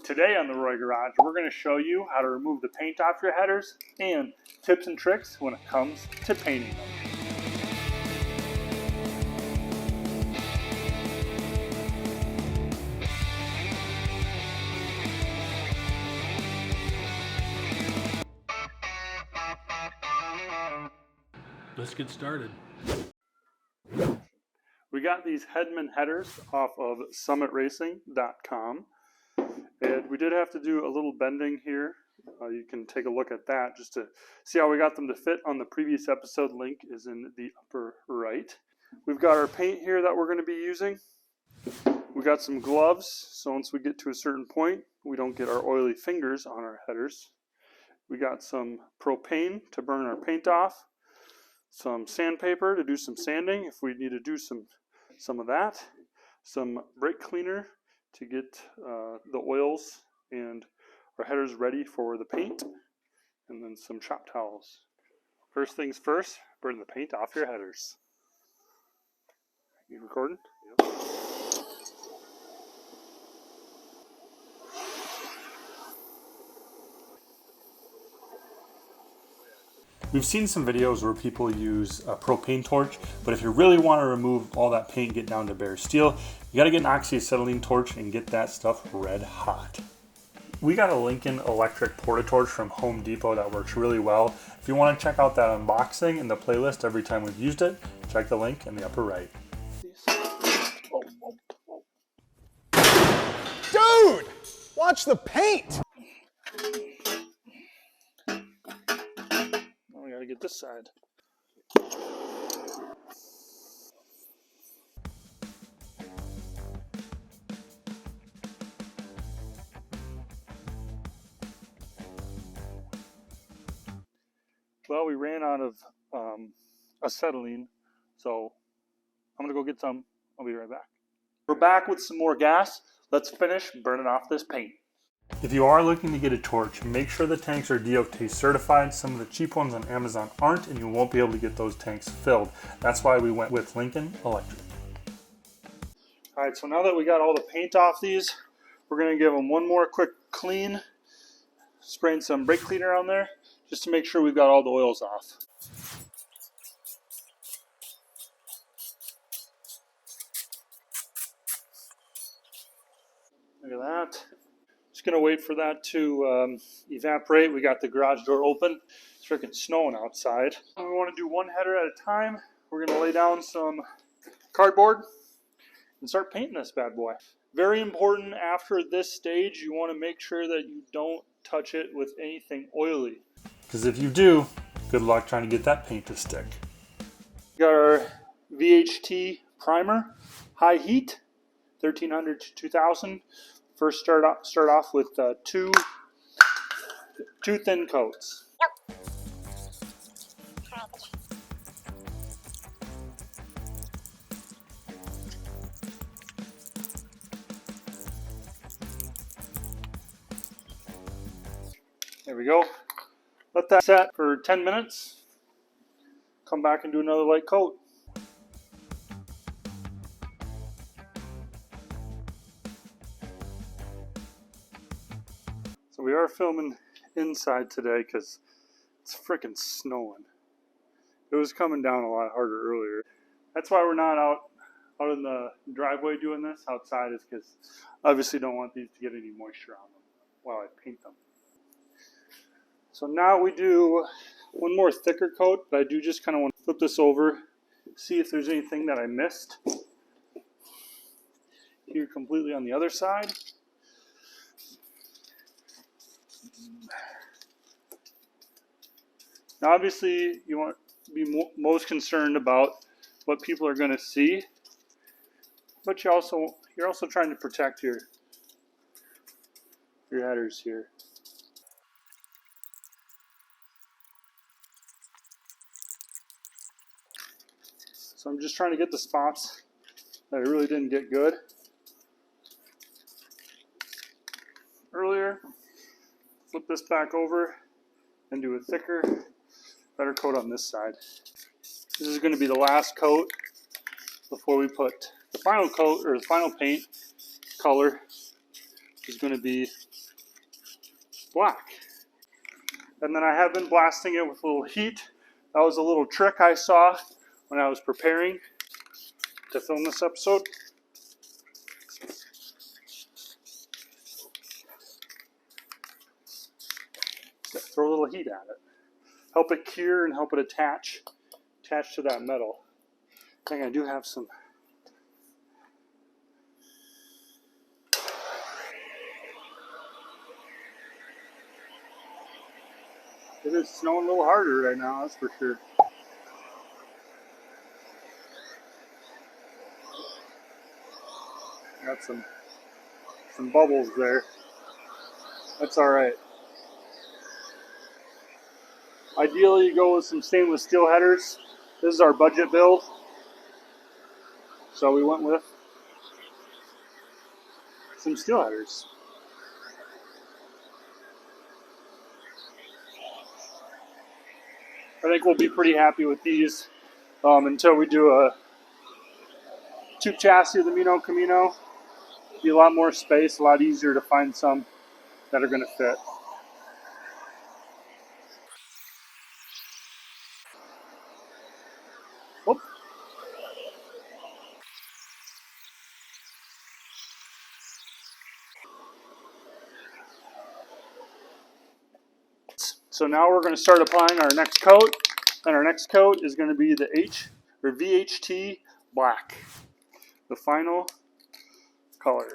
Today on the Roy Garage, we're going to show you how to remove the paint off your headers and tips and tricks when it comes to painting them. Let's get started. We got these Headman headers off of summitracing.com, and we did have to do a little bending here. You can take a look at that just to see how we got them to fit on the previous episode. Link is in the upper right. We've got our paint here that we're going to be using. We got some gloves, so once we get to a certain point, we don't get our oily fingers on our headers. We got some propane to burn our paint off. Some sandpaper to do some sanding if we need to do some of that. Some brake cleaner to get the oils and our headers ready for the paint. And then some shop towels. First things first, burn the paint off your headers. You recording? Yep. We've seen some videos where people use a propane torch, but if you really want to remove all that paint, get down to bare steel, you got to get an oxyacetylene torch and get that stuff red hot. We got a Lincoln electric portatorch from Home Depot that works really well. If you want to check out that unboxing in the playlist every time we've used it, check the link in the upper right. Dude, watch the paint. Gotta get this side. Well, we ran out of acetylene, so I'm gonna go get some. I'll be right back. We're back with some more gas. Let's finish burning off this paint. If you are looking to get a torch, make sure the tanks are DOT certified. Some of the cheap ones on Amazon aren't, and you won't be able to get those tanks filled. That's why we went with Lincoln Electric. All right, so now that we got all the paint off these, we're gonna give them one more quick clean, spraying some brake cleaner on there, just to make sure we've got all the oils off. Look at that. Just gonna wait for that to evaporate. We got the garage door open. It's freaking snowing outside. We want to do one header at a time. We're gonna lay down some cardboard and start painting this bad boy. Very important after this stage, you want to make sure that you don't touch it with anything oily. Because if you do, good luck trying to get that paint to stick. We got our VHT primer, high heat, 1300 to 2000. First start off with two thin coats. There we go. Let that set for 10 minutes. Come back and do another light coat. So we are filming inside today because it's freaking snowing. It was coming down a lot harder earlier. That's why we're not out in the driveway doing this outside, is because obviously don't want these to get any moisture on them while I paint them. So now we do one more thicker coat, but I do just kind of want to flip this over, see if there's anything that I missed. Here completely on the other side. Now obviously you want to be most concerned about what people are going to see, but you're also trying to protect your headers here. So I'm just trying to get the spots that I really didn't get good earlier. Flip this back over and do a thicker, better coat on this side. This is going to be the last coat before we put the final coat, or the final paint color, which is going to be black. And then I have been blasting it with a little heat. That was a little trick I saw when I was preparing to film this episode. Throw a little heat at it. Help it cure and help it attach to that metal. I think I do have some. It is snowing a little harder right now, that's for sure. Got some bubbles there. That's all right. Ideally, you go with some stainless steel headers. This is our budget build, so we went with some steel headers. I think we'll be pretty happy with these until we do a tube chassis of the Meano Camino. Be a lot more space, a lot easier to find some that are going to fit. Whoop. So now we're going to start applying our next coat, and our next coat is going to be the VHT Black, the final color.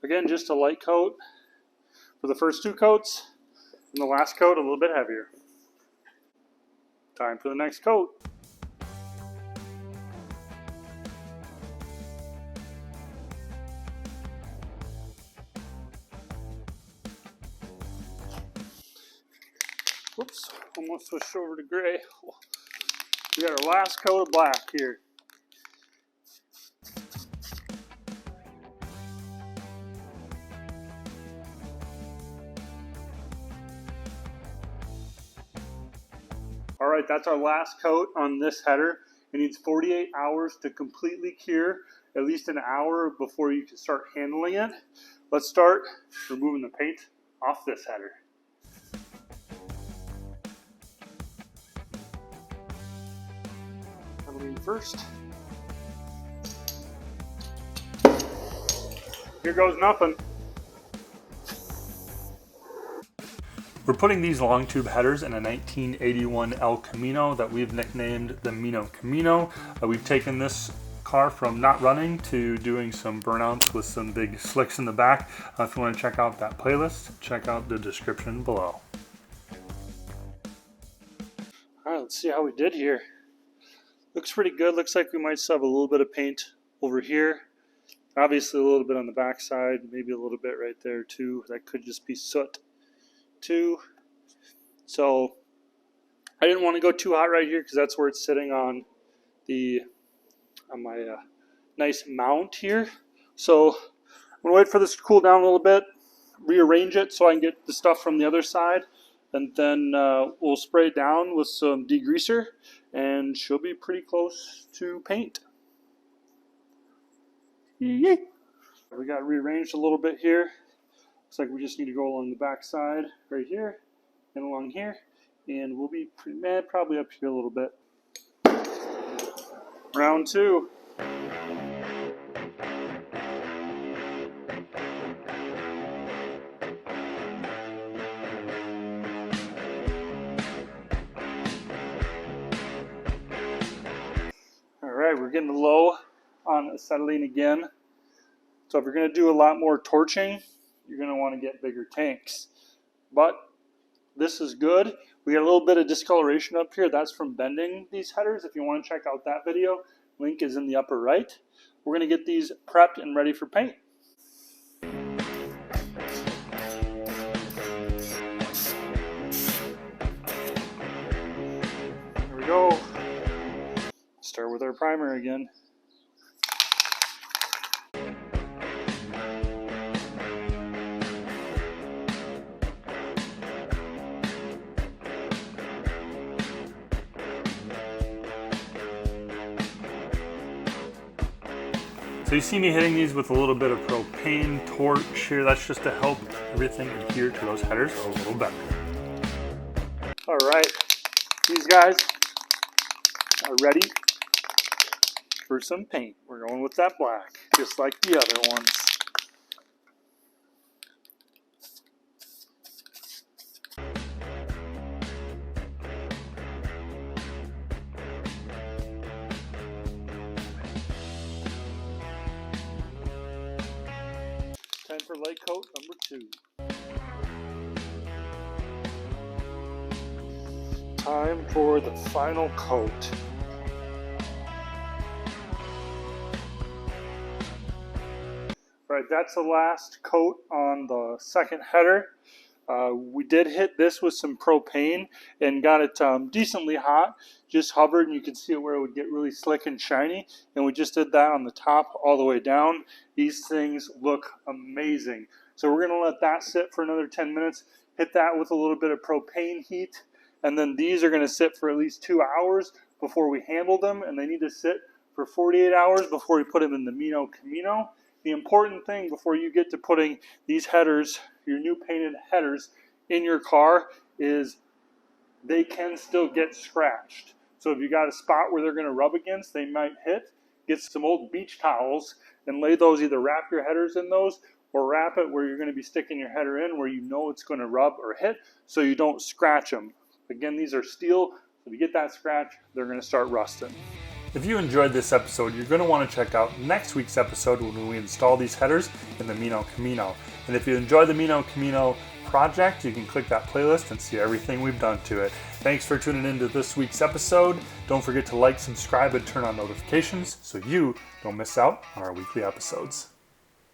Again, just a light coat for the first two coats, and the last coat a little bit heavier. Time for the next coat. Whoops, almost switched over to gray. We got our last coat of black here. All right, that's our last coat on this header. It needs 48 hours to completely cure, at least an hour before you can start handling it. Let's start removing the paint off this header. First, here goes nothing. We're putting these long tube headers in a 1981 El Camino that we've nicknamed the Meano Camino. We've taken this car from not running to doing some burnouts with some big slicks in the back. If you want to check out that playlist, check out the description below. All right, let's see how we did here. Looks pretty good. Looks like we might still have a little bit of paint over here. Obviously a little bit on the back side, maybe a little bit right there too. That could just be soot too. So I didn't want to go too hot right here because that's where it's sitting on my nice mount here. So I'm gonna wait for this to cool down a little bit, rearrange it so I can get the stuff from the other side, and then we'll spray it down with some degreaser, and she'll be pretty close to paint. Yay! We got rearranged a little bit here. Looks like we just need to go along the back side right here and along here, and we'll be pretty mad, probably up here a little bit. Round two. Alright, we're getting low on acetylene again. So if you're going to do a lot more torching, you're going to want to get bigger tanks. But this is good. We got a little bit of discoloration up here. That's from bending these headers. If you want to check out that video, link is in the upper right. we're going to get these prepped and ready for paint. Here we go. Start with our primer again. So you see me hitting these with a little bit of propane torch here. That's just to help everything adhere to those headers a little better. All right, these guys are ready for some paint. We're going with that black, just like the other ones. Time for light coat number 2. Time for the final coat. Right, that's the last coat on the second header. We did hit this with some propane and got it decently hot. Just hovered and you can see it where it would get really slick and shiny. And we just did that on the top all the way down. These things look amazing. So we're going to let that sit for another 10 minutes. Hit that with a little bit of propane heat. And then these are going to sit for at least 2 hours before we handle them. And they need to sit for 48 hours before we put them in the Meano Camino. The important thing before you get to putting these headers, your new painted headers, in your car is they can still get scratched. So if you got a spot where they're going to rub against, they might hit. Get some old beach towels and lay those, either wrap your headers in those or wrap it where you're going to be sticking your header in where you know it's going to rub or hit so you don't scratch them. Again, these are steel, so if you get that scratch, they're going to start rusting. If you enjoyed this episode, you're going to want to check out next week's episode when we install these headers in the Meano Camino. And if you enjoy the Meano Camino project, you can click that playlist and see everything we've done to it. Thanks for tuning in to this week's episode. Don't forget to like, subscribe, and turn on notifications so you don't miss out on our weekly episodes.